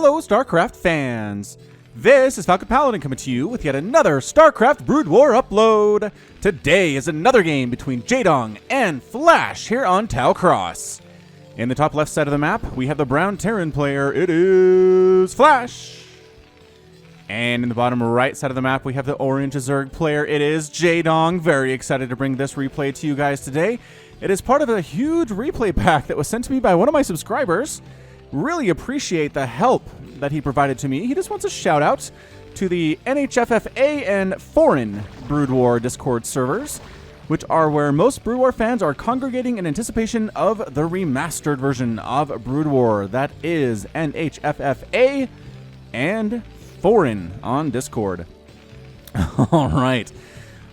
Hello, StarCraft fans! This is Falcon Paladin coming to you with yet another StarCraft Brood War upload. Today is another game between Jaedong and Flash here on Tau Cross. In the top left side of the map, we have the brown Terran player. It is Flash. And in the bottom right side of the map, we have the orange Zerg player. It is Jaedong. Very excited to bring this replay to you guys today. It is part of a huge replay pack that was sent to me by one of my subscribers. Really appreciate the help that he provided to me. He just wants a shout out to the NHFFA and foreign Brood War Discord servers, which are where most Brood War fans are congregating in anticipation of the remastered version of Brood War. That is NHFFA and foreign on Discord. All right.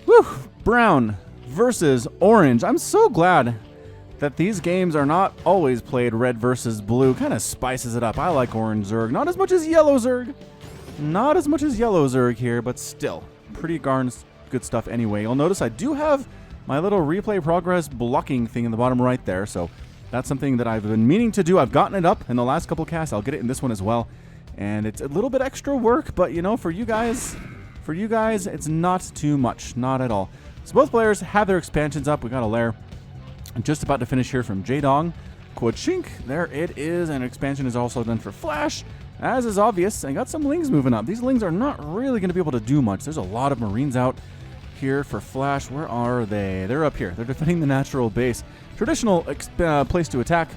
Woo! Brown versus orange. I'm so glad that these games are not always played red versus blue. Kind of spices it up. I like orange Zerg. Not as much as yellow Zerg. Not as much as yellow Zerg here, but still pretty darn good stuff anyway. You'll notice I do have my little replay progress blocking thing in the bottom right there, so that's something that I've been meaning to do. I've gotten it up in the last couple casts. I'll get it in this one as well. And it's a little bit extra work, but you know, for you guys, it's not too much. Not at all. So both players have their expansions up. We got a lair. I'm just about to finish here from Jaedong. Quachink, there it is, and expansion is also done for Flash, as is obvious. I got some Lings moving up. These Lings are not really going to be able to do much. There's a lot of Marines out here for Flash. Where are they? They're up here. They're defending the natural base. Traditional place to attack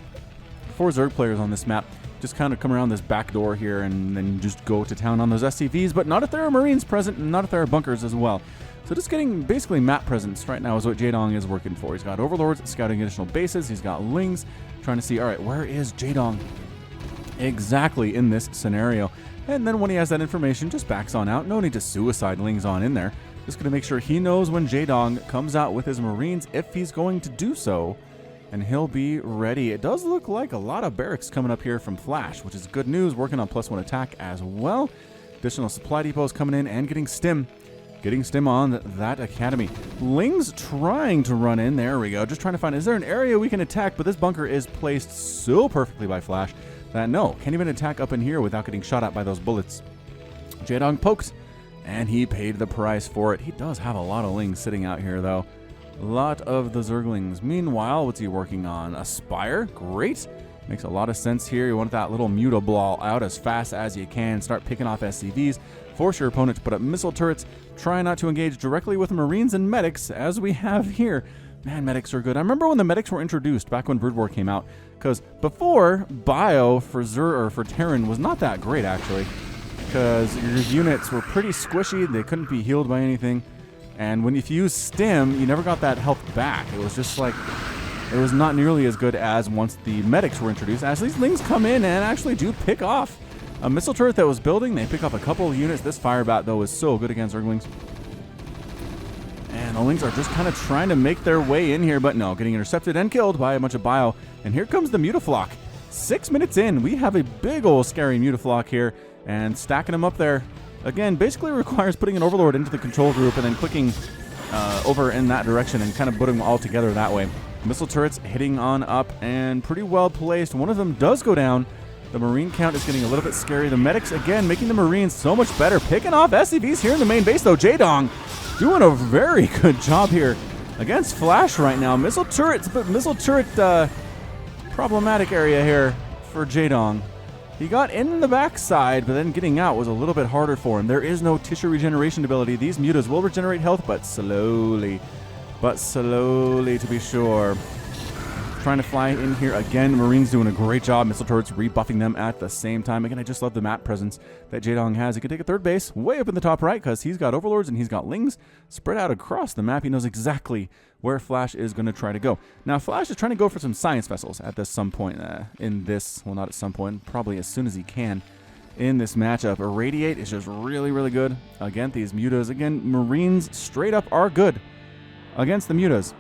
for Zerg players on this map. Just kind of come around this back door here and then just go to town on those SCVs, but not if there are Marines present and not if there are bunkers as well. So just getting basically map presence right now is what Jaedong is working for. He's got Overlords scouting additional bases. He's got Lings trying to see, all right, where is Jaedong exactly in this scenario? And then when he has that information, just backs on out. No need to suicide Lings on in there. Just going to make sure he knows when Jaedong comes out with his Marines, if he's going to do so, and he'll be ready. It does look like a lot of barracks coming up here from Flash, which is good news, working on +1 attack as well. Additional supply depots coming in and getting stim. Getting stim on that academy. Ling's trying to run in. There we go. Just trying to find, is there an area we can attack? But this bunker is placed so perfectly by Flash that no, can't even attack up in here without getting shot at by those bullets. Jaedong pokes, and he paid the price for it. He does have a lot of Lings sitting out here, though. A lot of the Zerglings. Meanwhile, what's he working on? A Spire? Great. Makes a lot of sense here. You want that little Mutablaw out as fast as you can. Start picking off SCVs. Force your opponent to put up missile turrets. Try not to engage directly with Marines and Medics, as we have here. Man, Medics are good. I remember when the Medics were introduced back when Brood War came out, because before, Bio for Terran was not that great, actually, because your units were pretty squishy. They couldn't be healed by anything. And if you used Stim, you never got that health back. It was just like, it was not nearly as good as once the Medics were introduced. As these Lings come in and actually do pick off a missile turret that was building. They pick off a couple of units. This Firebat, though, is so good against Zerglings. And the Lings are just kind of trying to make their way in here, but no, getting intercepted and killed by a bunch of Bio. And here comes the Mutaflock. 6 minutes in, we have a big old scary Mutaflock here, and stacking them up there. Again, basically requires putting an Overlord into the control group and then clicking over in that direction and kind of putting them all together that way. Missile turrets hitting on up and pretty well placed. One of them does go down. The Marine count is getting a little bit scary. The Medics, again, making the Marines so much better. Picking off SCVs here in the main base, though. Jaedong doing a very good job here against Flash right now. Missile turret problematic area here for Jaedong. He got in the backside, but then getting out was a little bit harder for him. There is no tissue regeneration ability. These mutas will regenerate health, but slowly. But slowly, to be sure. Trying to fly in here again. Marines doing a great job. Missile turrets rebuffing them at the same time. Again, I just love the map presence that Jaedong has. He can take a third base way up in the top right because he's got Overlords and he's got Lings spread out across the map. He knows exactly where Flash is going to try to go. Now, Flash is trying to go for some science vessels at some point in this. Well, not at some point. Probably as soon as he can in this matchup. Irradiate is just really, really good against these mutas. Again, Marines straight up are good against the mutas,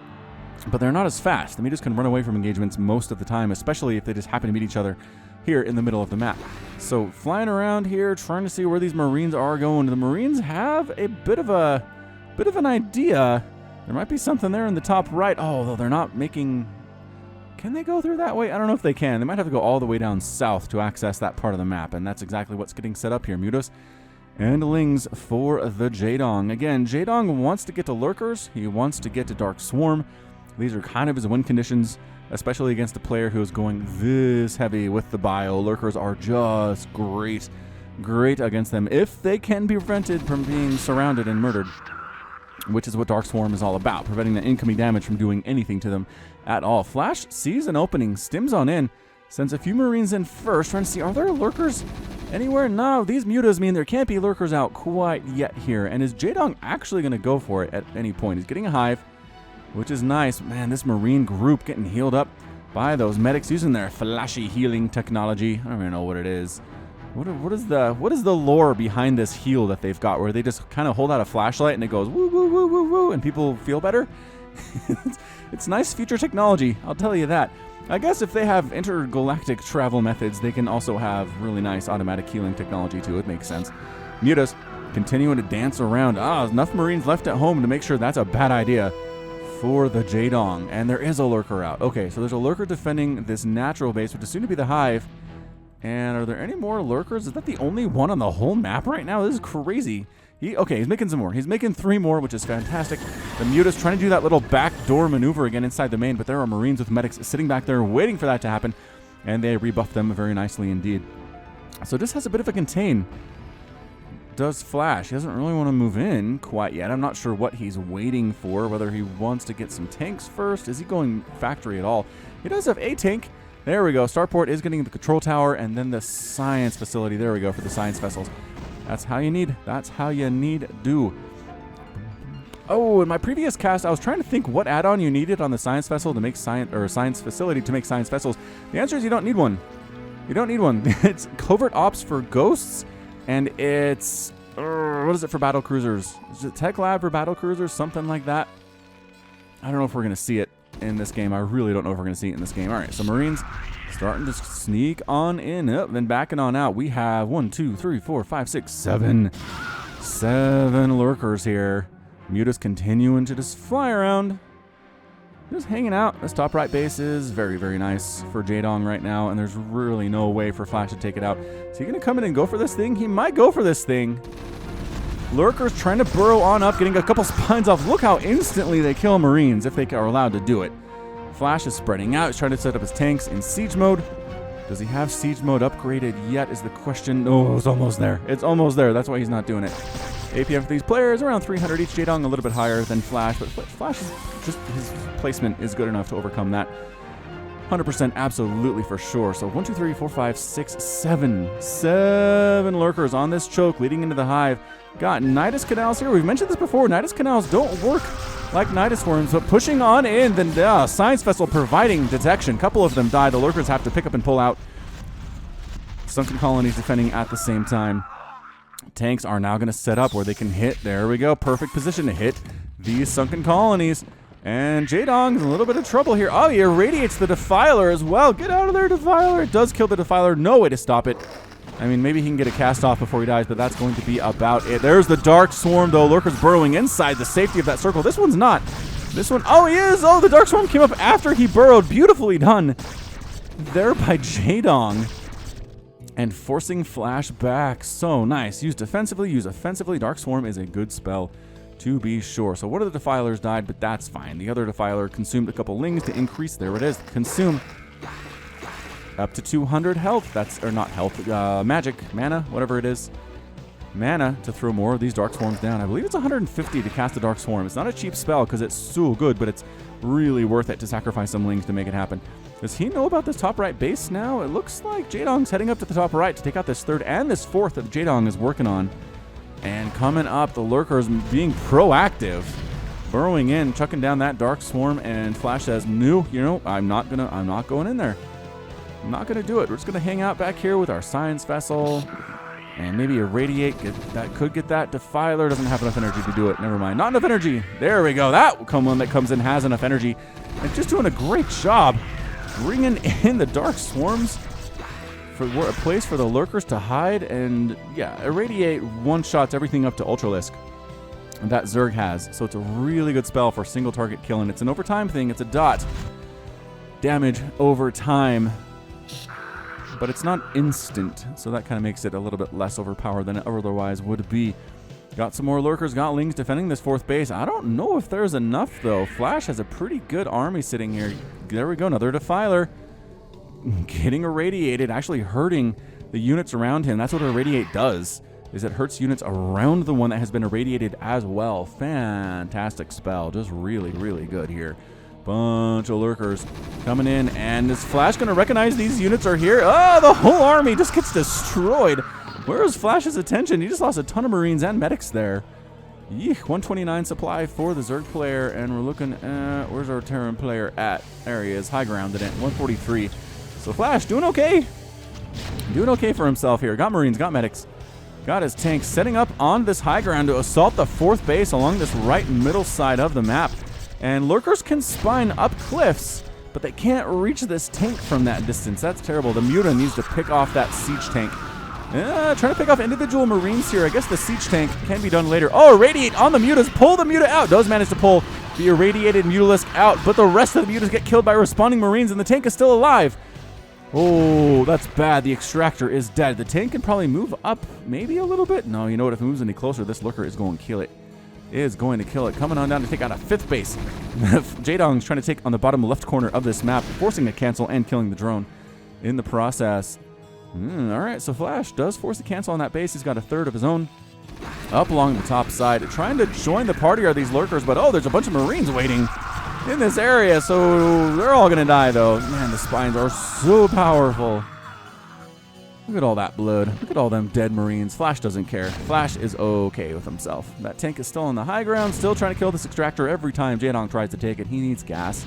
but they're not as fast. The mutas can run away from engagements most of the time, especially if they just happen to meet each other here in the middle of the map. So flying around here, trying to see where these Marines are going. The Marines have a bit of an idea. There might be something there in the top right. Oh, though they're not making Can they go through that way? I don't know if they can. They might have to go all the way down south to access that part of the map, and that's exactly what's getting set up here. Mutas and Lings for the Jaedong. Again, Jaedong wants to get to Lurkers. He wants to get to Dark Swarm. These are kind of his win conditions, especially against a player who is going this heavy with the bio. Lurkers are just great against them if they can be prevented from being surrounded and murdered, which is what Dark Swarm is all about, preventing the incoming damage from doing anything to them at all. Flash sees an opening, stims on in, sends a few Marines in first, trying to see, are there Lurkers anywhere? No, these mutas mean there can't be Lurkers out quite yet here. And is Jaedong actually going to go for it at any point? He's getting a hive, which is nice. Man, this Marine group getting healed up by those medics using their flashy healing technology. I don't even know what it is. What is the lore behind this heal that they've got, where they just kind of hold out a flashlight and it goes woo woo woo woo woo and people feel better? It's nice future technology, I'll tell you that. I guess if they have intergalactic travel methods, they can also have really nice automatic healing technology too. It makes sense. Mutas continuing to dance around. Enough Marines left at home to make sure that's a bad idea for the Jaedong. And there is a Lurker out. Okay, so there's a Lurker defending this natural base, which is soon to be the hive. And are there any more Lurkers? Is that the only one on the whole map right now? This is crazy. Okay, he's making some more. He's making 3 more, which is fantastic. The Muta's trying to do that little backdoor maneuver again inside the main, but there are Marines with medics sitting back there waiting for that to happen, and they rebuff them very nicely indeed. So this has a bit of a contain. Does Flash. He doesn't really want to move in quite yet. I'm not sure what he's waiting for, whether he wants to get some tanks first. Is he going factory at all? He does have a tank. There we go. Starport is getting the control tower and then the science facility. There we go for the science vessels. That's how you need. That's how you need do. Oh, in my previous cast, I was trying to think what add-on you needed on the science vessel to make science facility to make science vessels. The answer is you don't need one. You don't need one. It's covert ops for ghosts, and it's what is it for battle cruisers? Is it tech lab for battle cruisers? Something like that. I don't know if we're gonna see it in this game. I really don't know if we're going to see it in this game. All right, so Marines starting to sneak on in, then backing on out. We have 1, 2, 3, 4, 5, 6, 7 Lurkers here. Muta's continuing to just fly around, just hanging out. This top right base is very, very nice for Jaedong right now, and there's really no way for Flash to take it out. Is he going to come in and go for this thing? He might go for this thing. Lurkers trying to burrow on up, getting a couple spines off. Look how instantly they kill Marines if they are allowed to do it. Flash is spreading out. He's trying to set up his tanks in siege mode. Does he have siege mode upgraded yet is the question. Oh, it's almost there. It's almost there. That's why he's not doing it. APM for these players, around 300 each. Jaedong a little bit higher than Flash, but Flash is just, his placement is good enough to overcome that. 100% absolutely for sure. So 1, 2, 3, 4, 5, 6, 7. 7 Lurkers on this choke leading into the hive. Got Nidus Canals here. We've mentioned this before. Nidus Canals don't work like Nidus Worms, but pushing on in, then Science Vessel providing detection. A couple of them die. The Lurkers have to pick up and pull out. Sunken Colonies defending at the same time. Tanks are now going to set up where they can hit. There we go. Perfect position to hit these Sunken Colonies. And Jaedong's in a little bit of trouble here. Oh, he irradiates the Defiler as well. Get out of there, Defiler. It does kill the Defiler. No way to stop it. I mean, maybe he can get a cast off before he dies, but that's going to be about it. There's the Dark Swarm, though. Lurkers burrowing inside the safety of that circle. This one's not. This one, oh, he is. Oh, the Dark Swarm came up after he burrowed. Beautifully done there by Jaedong. And forcing Flash back. So nice. Use defensively, use offensively. Dark Swarm is a good spell, to be sure. So one of the Defilers died, but that's fine. The other Defiler consumed a couple Lings to increase. There it is. Consume. Up to 200 health. That's, or not health, magic, mana, whatever it is. Mana to throw more of these Dark Swarms down. I believe it's 150 to cast a Dark Swarm. It's not a cheap spell because it's so good, but it's really worth it to sacrifice some Lings to make it happen. Does he know about this top right base now? It looks like Jaedong's heading up to the top right to take out this third and this fourth that Jaedong is working on. And coming up, the Lurkers being proactive. Burrowing in, chucking down that Dark Swarm, and Flash says, no, you know, I'm not going in there. I'm not going to do it. We're just going to hang out back here with our Science Vessel and maybe irradiate. That could get that. Defiler doesn't have enough energy to do it. Never mind. Not enough energy. There we go. That one that comes in has enough energy. And just doing a great job bringing in the Dark Swarms for a place for the Lurkers to hide. And yeah, irradiate one-shots everything up to Ultralisk that Zerg has. So it's a really good spell for single target kill. And it's an overtime thing. It's a dot. damage over time. But it's not instant, so that kind of makes it a little bit less overpowered than it otherwise would be. Got some more lurkers, got Lings defending this 4th base. I don't know if there's enough, though. Flash has a pretty good army sitting here. There we go, another Defiler. Getting irradiated, actually hurting the units around him. That's what Irradiate does, is it hurts units around the one that has been irradiated as well. Fantastic spell. Just really, really good here. Bunch of lurkers coming in, and is Flash going to recognize these units are here? Oh, the whole army just gets destroyed. Where is Flash's attention? He just lost a ton of Marines and medics there. Yeek, 129 supply for the Zerg player, and we're looking at, where's our Terran player at? There he is, high grounded it, 143. So Flash doing okay. Doing okay for himself here. Got Marines, got medics, got his tanks setting up on this high ground to assault the 4th base along this right middle side of the map. And lurkers can spine up cliffs, but they can't reach this tank from that distance. That's terrible. The Muta needs to pick off that siege tank. Trying to pick off individual Marines here. I guess the siege tank can be done later. Oh, Irradiate on the Mutas. Pull the Muta out. Does manage to pull the irradiated Mutalisk out, but the rest of the Mutas get killed by respawning Marines, and the tank is still alive. Oh, that's bad. The extractor is dead. The tank can probably move up maybe a little bit. No, you know what? If it moves any closer, this lurker is going to kill it. Is going to kill it. Coming on down to take out a 5th base. Jaedong's trying to take on the bottom left corner of this map, forcing a cancel and killing the drone in the process. All right, so Flash does force a cancel on that base. He's got a 3rd of his own up along the top side. Trying to join the party are these lurkers, but oh, there's a bunch of Marines waiting in this area, so they're all going to die, though. Man, the spines are so powerful. Look at all that blood. Look at all them dead Marines. Flash doesn't care. Flash is okay with himself. That tank is still on the high ground, still trying to kill this extractor every time Jaedong tries to take it. He needs gas.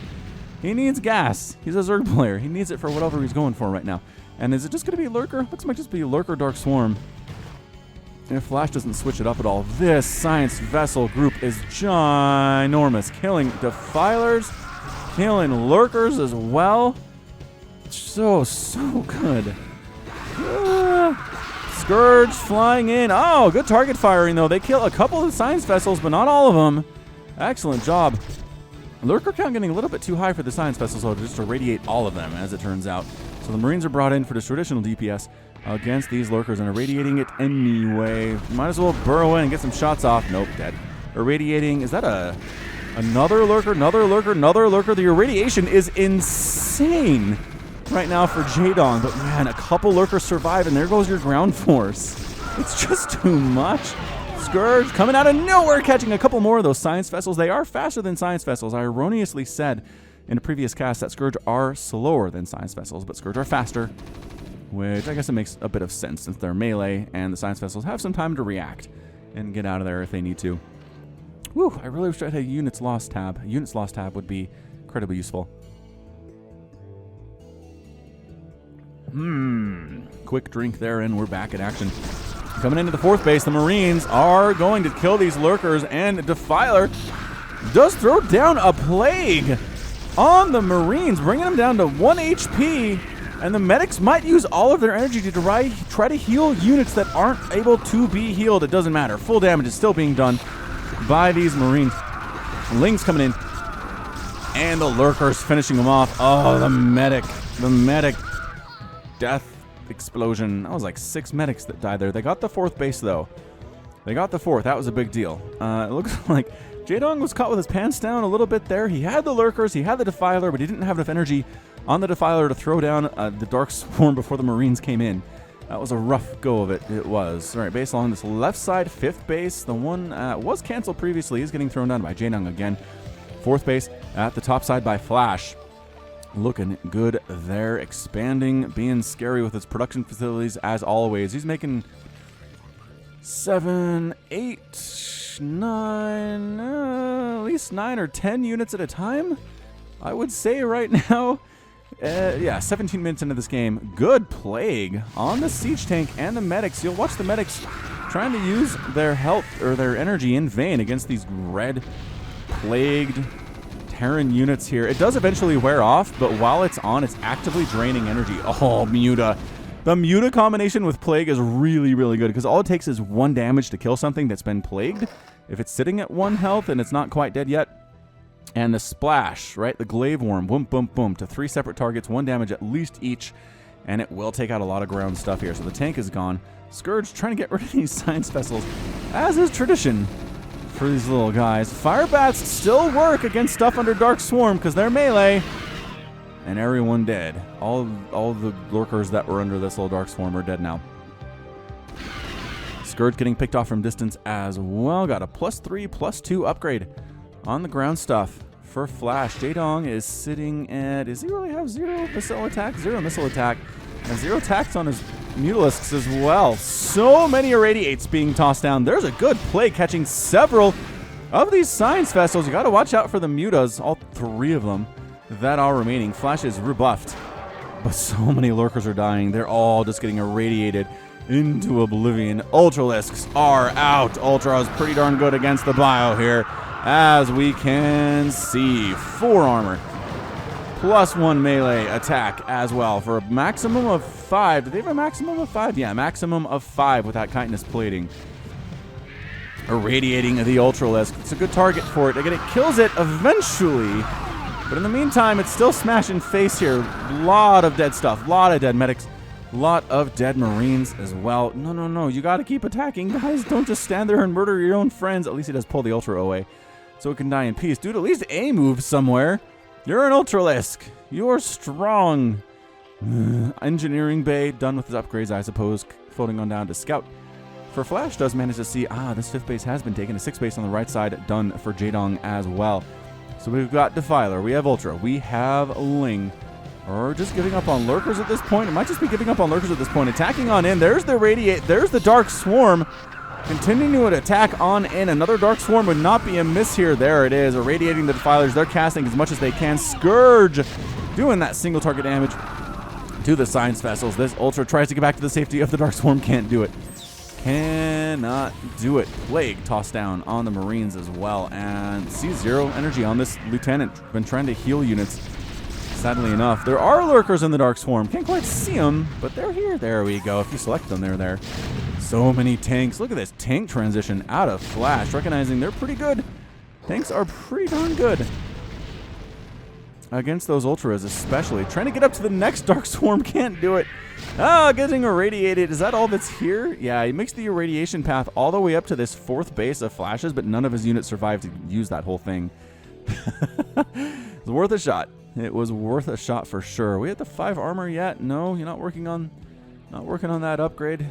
He needs gas. He's a Zerg player. He needs it for whatever he's going for right now. And is it just going to be Lurker? Looks like it might just be Lurker Dark Swarm. And if Flash doesn't switch it up at all, this Science Vessel group is ginormous. Killing Defilers, killing Lurkers as well. So good. Scourge flying in. Oh, good target firing, though. They kill a couple of Science Vessels, but not all of them. Excellent job. Lurker count getting a little bit too high for the Science Vessels, though, just to irradiate all of them, as it turns out. So the Marines are brought in for this traditional DPS against these Lurkers and irradiating it anyway. Might as well burrow in and get some shots off. Nope, dead. Irradiating. Is that another Lurker? Another Lurker? Another Lurker? The irradiation is insane right now for Jaedong. But man, a couple Lurkers survive, and there goes your ground force. It's just too much. Scourge coming out of nowhere, catching a couple more of those Science Vessels. They are faster than Science Vessels. I erroneously said in a previous cast that Scourge are slower than Science Vessels, but Scourge are faster, which I guess it makes a bit of sense since they're melee, and the Science Vessels have some time to react and get out of there if they need to. Whew, I really wish I had a Units Lost tab. A Units Lost tab would be incredibly useful. Quick drink there, and we're back in action. Coming into the 4th base, the Marines are going to kill these Lurkers, and Defiler does throw down a Plague on the Marines, bringing them down to 1 HP, and the medics might use all of their energy to try to heal units that aren't able to be healed. It doesn't matter. Full damage is still being done by these Marines. Lings coming in, and the Lurkers finishing them off. Oh, the medic death explosion. That was like 6 medics that died there. They got the 4th base, though. They got the 4th. That was a big deal. It looks like Jaedong was caught with his pants down a little bit there. He had the Lurkers, he had the Defiler, but he didn't have enough energy on the Defiler to throw down the Dark Swarm before the Marines came in. That was a rough go of it. It was. All right, base along this left side, 5th base. The one was canceled previously. Is getting thrown down by Jaedong again. 4th base at the top side by Flash. Looking good there, expanding, being scary with his production facilities as always. He's making 7, 8, 9, at least 9 or 10 units at a time, I would say right now. Yeah, 17 minutes into this game. Good Plague on the siege tank and the medics. You'll watch the medics trying to use their health or their energy in vain against these red plagued Terran units here. It does eventually wear off, but while it's on, it's actively draining energy. Oh, Muta. The Muta combination with Plague is really, really good because all it takes is 1 damage to kill something that's been plagued. If it's sitting at 1 health and it's not quite dead yet, And the splash, right? The glaive worm, boom, boom, boom, to 3 separate targets, 1 damage at least each, and it will take out a lot of ground stuff here. So the tank is gone. Scourge trying to get rid of these science vessels, as is tradition for these little guys. Fire bats still work against stuff under Dark Swarm because they're melee, and everyone dead. All the lurkers that were under this little Dark Swarm are dead now. Scourge getting picked off from distance as well. Got a +3, +2 upgrade on the ground stuff for Flash. Jaedong is sitting at, does he really have 0 missile attack? 0 missile attack. And 0 attacks on his Mutalisks as well. So many irradiates being tossed down. There's a good play catching several of these science vessels. You got to watch out for the mutas, all 3 of them that are remaining. Flash is rebuffed, but so many lurkers are dying. They're all just getting irradiated into oblivion. Ultralisks are out. Ultra is pretty darn good against the bio here, as we can see. 4 armor, +1 melee attack as well for a maximum of 5. Did they have a maximum of 5? Yeah, maximum of 5 with that chitinous plating. Irradiating the Ultralisk. It's a good target for it. Again, it kills it eventually, but in the meantime, it's still smashing face here. Lot of dead stuff, lot of dead medics, lot of dead Marines as well. No, no, no. You got to keep attacking, guys. Don't just stand there and murder your own friends. At least he does pull the Ultra away, so it can die in peace. Dude, at least A move somewhere. You're an Ultralisk. You're strong. Engineering Bay, done with his upgrades, I suppose. Floating on down to Scout. For Flash, does manage to see, this 5th base has been taken. A 6th base on the right side, done for Jaedong as well. So we've got Defiler, we have Ultra, we have Ling. Or just giving up on lurkers at this point. It might just be giving up on lurkers at this point. Attacking on in. There's the Radiate. There's the Dark Swarm. Continuing to attack on in. Another Dark Swarm would not be a miss here. There it is. Irradiating the Defilers. They're casting as much as they can. Scourge doing that single target damage to the Science Vessels. This Ultra tries to get back to the safety of the Dark Swarm. Can't do it. Cannot do it. Plague tossed down on the Marines as well. And see 0 energy on this Lieutenant. Been trying to heal units. Sadly enough, there are lurkers in the Dark Swarm. Can't quite see them, but they're here. There we go. If you select them, they're there. So many tanks. Look at this tank transition out of Flash. Recognizing they're pretty good. Tanks are pretty darn good against those Ultras, especially. Trying to get up to the next Dark Swarm. Can't do it. Getting irradiated. Is that all that's here? Yeah, he makes the irradiation path all the way up to this 4th base of Flashes, but none of his units survived to use that whole thing. It's worth a shot. It was worth a shot for sure. We had the 5 armor yet? No, you're not working on that upgrade.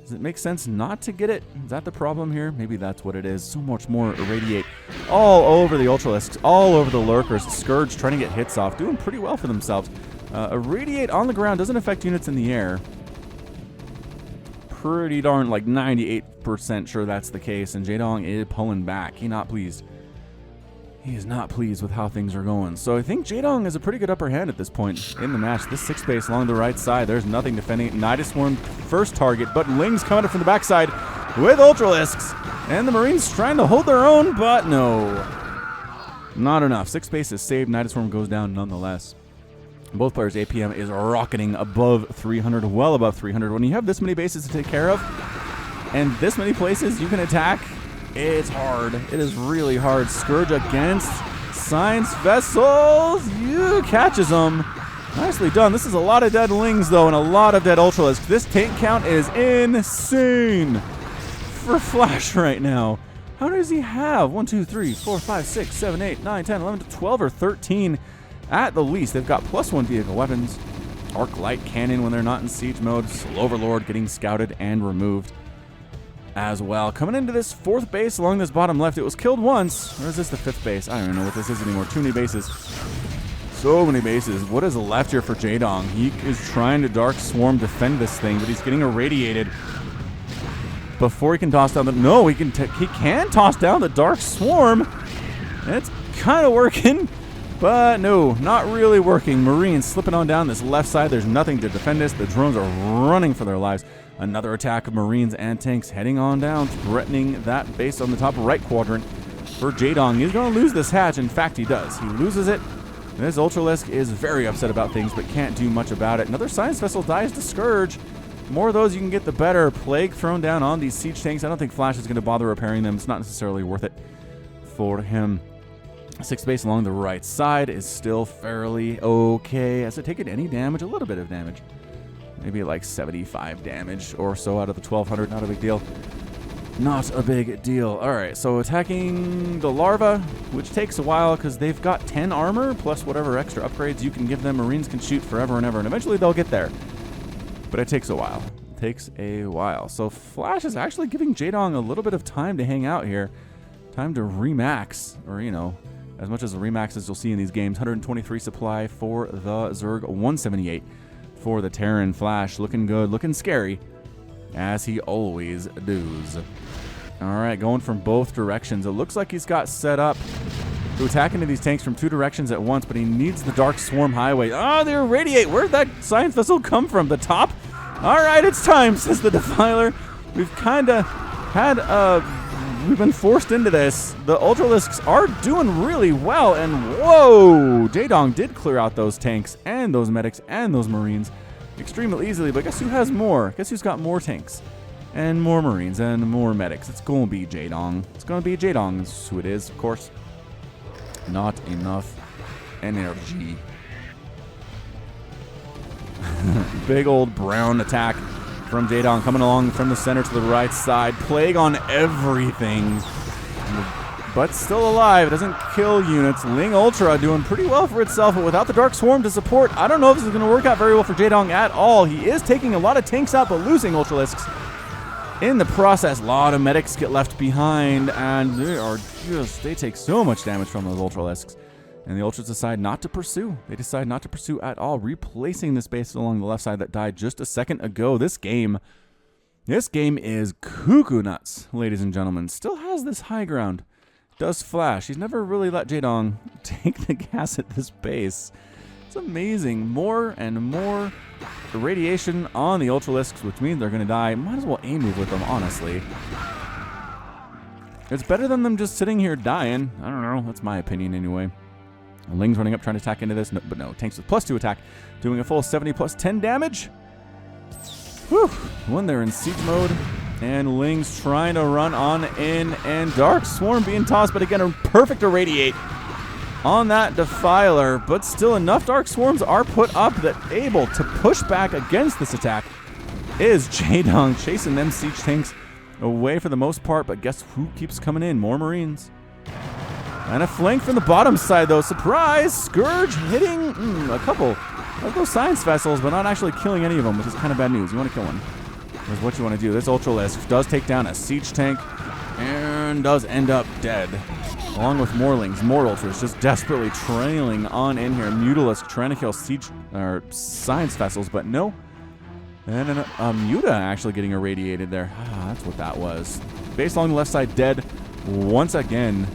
Does it make sense not to get it? Is that the problem here? Maybe that's what it is. So much more irradiate all over the Ultralisks, all over the lurkers. Scourge trying to get hits off, doing pretty well for themselves. Irradiate on the ground doesn't affect units in the air. Pretty darn, like 98% sure that's the case, and Jaedong is pulling back. He's not pleased. He is not pleased with how things are going. So I think Jaedong has a pretty good upper hand at this point in the match. This 6th base along the right side, there's nothing defending it. Nidus Swarm first target, but Ling's coming up from the backside with Ultralisks. And the Marines trying to hold their own, but no. Not enough. 6th base is saved. Nidus Swarm goes down nonetheless. Both players' APM is rocketing above 300, well above 300. When you have this many bases to take care of, and this many places you can attack, it's hard. It is really hard. Scourge against Science Vessels. You catches them. Nicely done. This is a lot of dead Lings, though, and a lot of dead Ultralisks. This tank count is insane for Flash right now. How does he have 1, 2, 3, 4, 5, 6, 7, 8, 9, 10, 11, 12, or 13 at the least? They've got +1 vehicle weapons. Arc Light Cannon when they're not in siege mode. Overlord getting scouted and removed as well. Coming into this 4th base along this bottom left. It was killed once. Or is this the 5th base? I don't even know what this is anymore. Too many bases. So many bases. What is left here for Jaedong? He is trying to Dark Swarm defend this thing, but he's getting irradiated before he can toss down the... No, he can toss down the Dark Swarm. And it's kind of working, but no, not really working. Marines slipping on down this left side. There's nothing to defend us. The drones are running for their lives. Another attack of Marines and tanks heading on down, threatening that base on the top right quadrant for Jaedong. He's going to lose this hatch. In fact, he does. He loses it. This Ultralisk is very upset about things, but can't do much about it. Another Science Vessel dies to Scourge. The more of those you can get, the better. Plague thrown down on these siege tanks. I don't think Flash is going to bother repairing them. It's not necessarily worth it for him. Sixth base along the right side is still fairly okay. Has it taken any damage? A little bit of damage. Maybe like 75 damage or so out of the 1200. Not a big deal. Not a big deal. All right, so attacking the larva, which takes a while because they've got 10 armor plus whatever extra upgrades you can give them. Marines can shoot forever and ever, and eventually they'll get there. But it takes a while. It takes a while. So Flash is actually giving Jaedong a little bit of time to hang out here. Time to remax, or, you know, as much as the remax as you'll see in these games. 123 supply for the Zerg, 178 for the Terran. Flash looking good, looking scary, as he always does. All right, going from both directions. It looks like he's got set up to attack into these tanks from two directions at once, but he needs the Dark Swarm Highway. Oh, they irradiate. Where'd that science vessel come from? The top? All right, it's time, says the Defiler. We've kind of had we've been forced into this. The Ultralisks are doing really well, and whoa! Jaedong did clear out those tanks and those medics and those Marines extremely easily, but guess who has more? Guess who's got more tanks? And more Marines and more medics. It's going to be Jaedong. It's going to be Jaedong. That's who it is, of course. Not enough energy. Big old brown attack from Jaedong coming along from the center to the right side. Plague on everything. But still alive. It doesn't kill units. Ling Ultra doing pretty well for itself, but without the Dark Swarm to support, I don't know if this is going to work out very well for Jaedong at all. He is taking a lot of tanks out, but losing Ultralisks in the process. A lot of medics get left behind, and they take so much damage from those Ultralisks. And the Ultras decide not to pursue. They decide not to pursue at all, replacing this base along the left side that died just a second ago. This game is cuckoo nuts, ladies and gentlemen. Still has this high ground. Does Flash. He's never really let Jaedong take the gas at this base. It's amazing. More and more radiation on the Ultralisks, which means they're going to die. Might as well aim move with them, honestly. It's better than them just sitting here dying. I don't know. That's my opinion anyway. Ling's running up trying to attack into this. No, but no. Tanks with +2 attack. Doing a full 70 plus 10 damage. Whew. When they're in siege mode. And Ling's trying to run on in, and Dark Swarm being tossed, but again, a perfect irradiate on that Defiler, but still enough Dark Swarms are put up that able to push back against this attack is Jaedong, chasing them siege tanks away for the most part, but guess who keeps coming in? More Marines. And a flank from the bottom side, though. Surprise! Scourge hitting a couple of those science vessels, but not actually killing any of them, which is kind of bad news. You want to kill one. Is what you want to do. This Ultralisk does take down a siege tank and does end up dead, along with more Lings, more Ultras, just desperately trailing on in here. Mutalisk trying to kill siege or science vessels, but no. And a Muta actually getting irradiated there. That's what that was. Base along the left side dead once again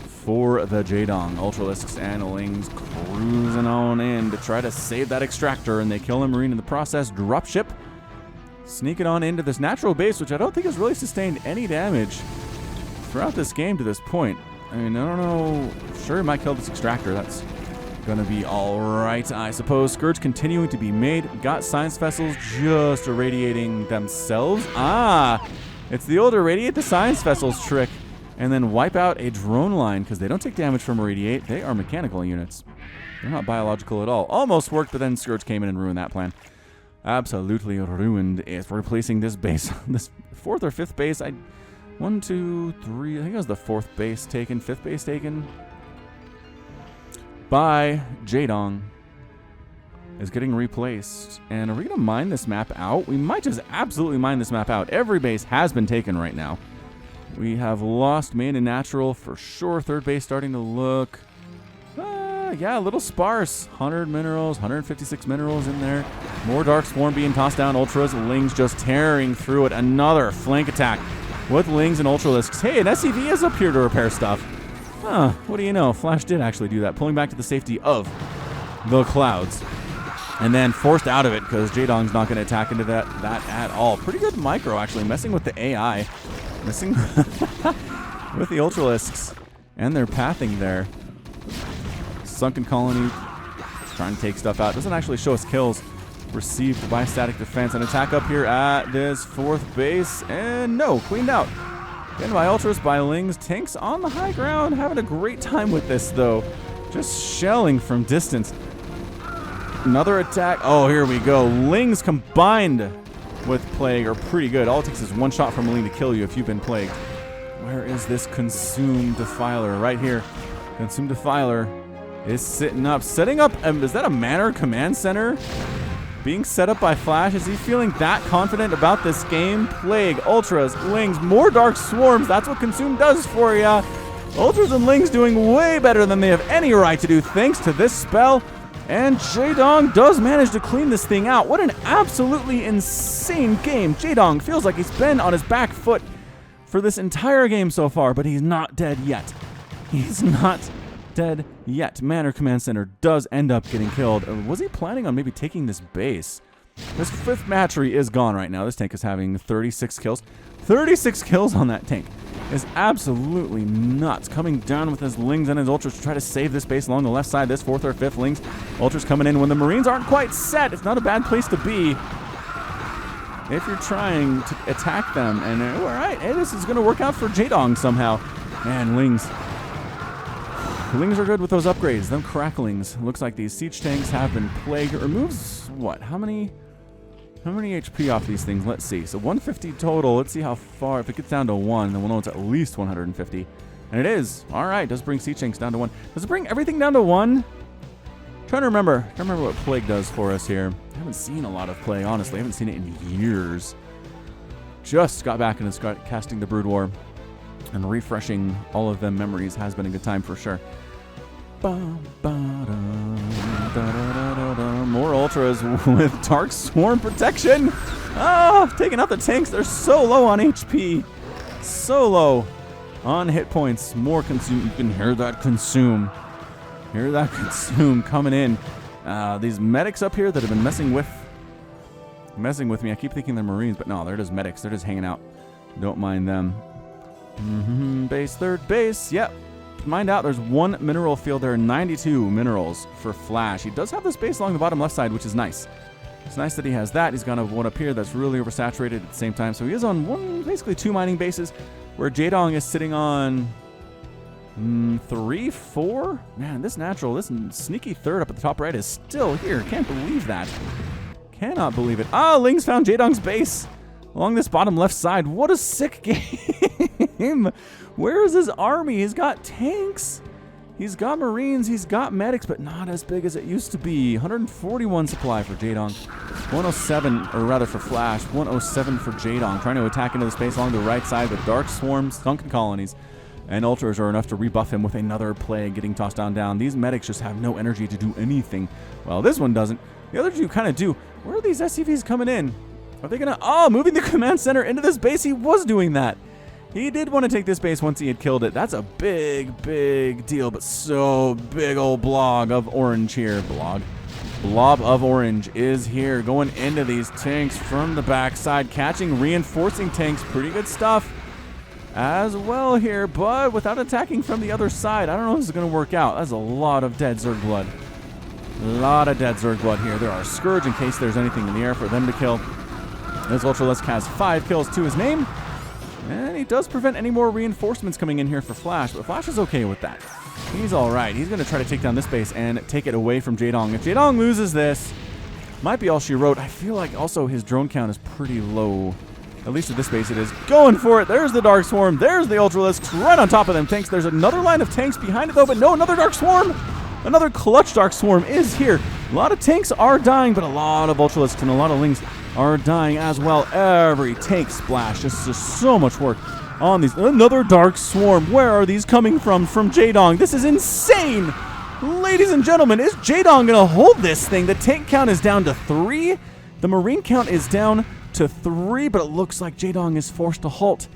for the Jaedong. Ultralisks and Lings cruising on in to try to save that extractor, and they kill a Marine in the process. Dropship sneaking on into this natural base, which I don't think has really sustained any damage throughout this game to this point. I mean, I don't know. Sure, it might kill this extractor. That's going to be all right, I suppose. Scourge continuing to be made. Got science vessels just irradiating themselves. It's the old irradiate the science vessels trick and then wipe out a drone line because they don't take damage from irradiate. They are mechanical units. They're not biological at all. Almost worked, but then Scourge came in and ruined that plan. Absolutely ruined it. Replacing this base, this fourth or fifth base. 1, 2, 3. I think it was the fourth base taken, fifth base taken by Jaedong is getting replaced. And are we going to mine this map out? We might just absolutely mine this map out. Every base has been taken right now. We have lost main and natural for sure. Third base starting to look yeah, a little sparse. 100 minerals, 156 minerals in there. More Dark Swarm being tossed down. Ultras, Lings just tearing through it. Another flank attack with Lings and Ultralisks. Hey, an SCV is up here to repair stuff. What do you know? Flash did actually do that, pulling back to the safety of the clouds. And then forced out of it because Jaedong's not going to attack into that at all. Pretty good micro, actually, messing with the AI. Messing with the Ultralisks and their pathing there. Sunken Colony trying to take stuff out. Doesn't actually show us kills received by static defense. An attack up here at this fourth base. And no, cleaned out. Getting by Ultras, by Lings. Tanks on the high ground, having a great time with this, though. Just shelling from distance. Another attack. Oh, here we go. Lings combined with Plague are pretty good. All it takes is one shot from a Ling to kill you if you've been plagued. Where is this Consumed Defiler? Right here. Consumed Defiler is sitting up. Setting up, is that a Manor Command Center? Being set up by Flash. Is he feeling that confident about this game? Plague, Ultras, Lings, more Dark Swarms. That's what Consume does for ya. Ultras and Lings doing way better than they have any right to do thanks to this spell. And Jaedong does manage to clean this thing out. What an absolutely insane game. Jaedong feels like he's been on his back foot for this entire game so far, but he's not dead yet. He's not dead yet. Manor Command Center does end up getting killed. Was he planning on maybe taking this base? This 5th battery is gone right now. This tank is having 36 kills. 36 kills on that tank is absolutely nuts. Coming down with his Lings and his Ultras to try to save this base along the left side. This 4th or 5th Lings. Ultras coming in when the Marines aren't quite set. It's not a bad place to be if you're trying to attack them. And all right, this is going to work out for Jaedong somehow. Man, Lings. Lings are good with those upgrades. Them cracklings. Looks like these siege tanks have been plagued. It removes what? How many HP off these things? Let's see. So 150 total. Let's see how far. If it gets down to 1, then we'll know it's at least 150. And it is. All right. Does bring siege tanks down to 1. Does it bring everything down to 1? Trying to remember what Plague does for us here. I haven't seen a lot of Plague, honestly. I haven't seen it in years. Just got back and started casting the Brood War. And refreshing all of them memories has been a good time for sure. More Ultras with Dark Swarm protection. Oh, taking out the tanks. They're so low on HP. So low on hit points. More Consume. You can hear that Consume. Hear that Consume coming in. These medics up here that have been messing with me. I keep thinking they're Marines, but no, they're just medics. They're just hanging out. Don't mind them. Base, 3rd base. Yep. Find out there's 1 mineral field there, 92 minerals for Flash. He does have this base along the bottom left side, which is nice. It's nice that he has that. He's got one up here that's really oversaturated at the same time. So he is on basically 2 mining bases, where Jaedong is sitting on 3, 4. Man, this sneaky 3rd up at the top right is still here. Can't believe that. Cannot believe it. Ah, Lings found Jaedong's base along this bottom left side. What a sick game. Where is his army? He's got tanks. He's got Marines. He's got medics, but not as big as it used to be. 141 supply for Jaedong. 107, or rather for Flash. 107 for Jaedong. Trying to attack into the space along the right side with Dark Swarms, Sunken Colonies, and Ultras are enough to rebuff him with another Plague getting tossed down. These medics just have no energy to do anything. Well, this one doesn't. The other two kind of do. Where are these SCVs coming in? Are they going to... Oh, moving the command center into this base. He was doing that. He did want to take this base once he had killed it. That's a big, big deal, but so big old blob of orange here. Blob of orange is here, going into these tanks from the backside, catching reinforcing tanks. Pretty good stuff as well here, but without attacking from the other side. I don't know if this is going to work out. That's a lot of dead Zerg blood. A lot of dead Zerg blood here. There are Scourge in case there's anything in the air for them to kill. This Ultralisk has 5 kills to his name. And he does prevent any more reinforcements coming in here for Flash, but Flash is okay with that. He's all right. He's going to try to take down this base and take it away from Jaedong. If Jaedong loses this, might be all she wrote. I feel like also his drone count is pretty low. At least at this base it is. Going for it. There's the Dark Swarm. There's the Ultralisks right on top of them tanks. There's another line of tanks behind it though, but no, another Dark Swarm. Another clutch Dark Swarm is here. A lot of tanks are dying, but a lot of Ultralisks and a lot of Lings are dying as well. Every tank splash. Just so much work on these. Another Dark Swarm. Where are these coming from Jaedong? This is insane. Ladies and gentlemen, is Jaedong going to hold this thing? The tank count is down to 3. The Marine count is down to 3, but it looks like Jaedong is forced to halt.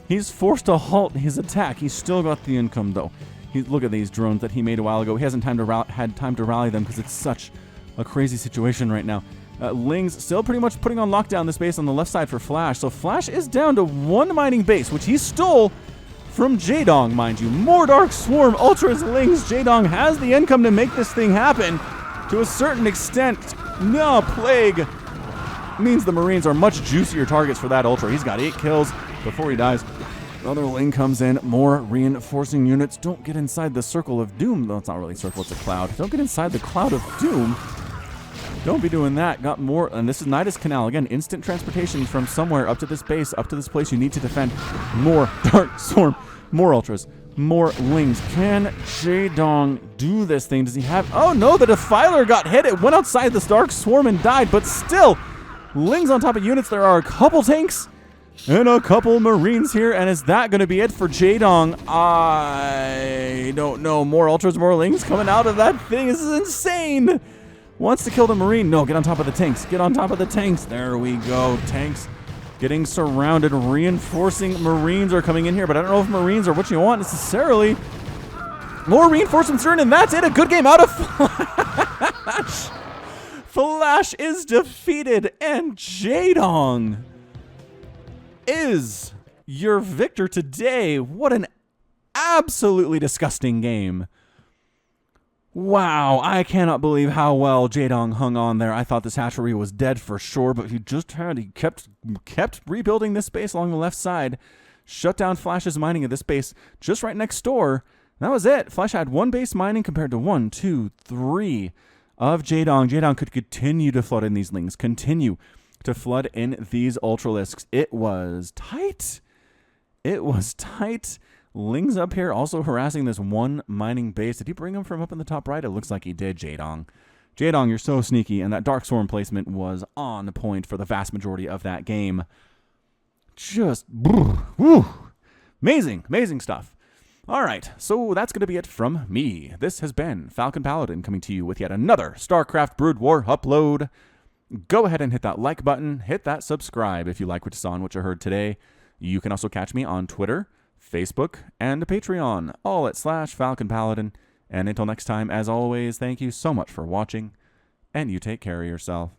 He's forced to halt his attack. He's still got the income, though. Look at these drones that he made a while ago. He hasn't had time to rally them because it's such a crazy situation right now. Lings still pretty much putting on lockdown this base on the left side for Flash. So Flash is down to 1 mining base, which he stole from Jaedong, mind you. More Dark Swarm, Ultras, Lings. Jaedong has the income to make this thing happen to a certain extent. No, Plague means the Marines are much juicier targets for that Ultra. He's got 8 kills before he dies. Another Ling comes in. More reinforcing units. Don't get inside the circle of doom. No, it's not really a circle. It's a cloud. Don't get inside the cloud of doom. Don't be doing that. Got more. And this is Nidus Canal. Again, instant transportation from somewhere up to this base, up to this place you need to defend. More Dark Swarm. More Ultras. More Lings. Can Jaedong do this thing? Does he have... Oh, no. The Defiler got hit. It went outside this Dark Swarm and died. But still, Lings on top of units. There are a couple tanks and a couple Marines here. And is that going to be it for Jaedong? I don't know. More Ultras, more Lings coming out of that thing. This is insane. Wants to kill the Marine. No, get on top of the tanks. Get on top of the tanks. There we go. Tanks getting surrounded. Reinforcing Marines are coming in here, but I don't know if Marines are what you want necessarily. More reinforcements are in, and that's it. A good game out of Flash. Flash is defeated, and Jaedong is your victor today. What an absolutely disgusting game. Wow, I cannot believe how well Jaedong hung on there. I thought this hatchery was dead for sure, but he kept rebuilding this base along the left side. Shut down Flash's mining of this base just right next door. That was it. Flash had one base mining compared to 1, 2, 3 of Jaedong. Jaedong could continue to flood in these Lings, continue to flood in these Ultralisks. It was tight. It was tight. Ling's up here also harassing this one mining base. Did he bring him from up in the top right? It looks like he did, Jaedong. Jaedong, you're so sneaky, and that Dark Swarm placement was on point for the vast majority of that game. Just, woo, amazing, amazing stuff. All right, so that's going to be it from me. This has been Falcon Paladin coming to you with yet another StarCraft Brood War upload. Go ahead and hit that like button. Hit that subscribe if you like what you saw and what you heard today. You can also catch me on Twitter, Facebook, and Patreon, all at /Falcon Paladin. And until next time, as always, thank you so much for watching, and you take care of yourself.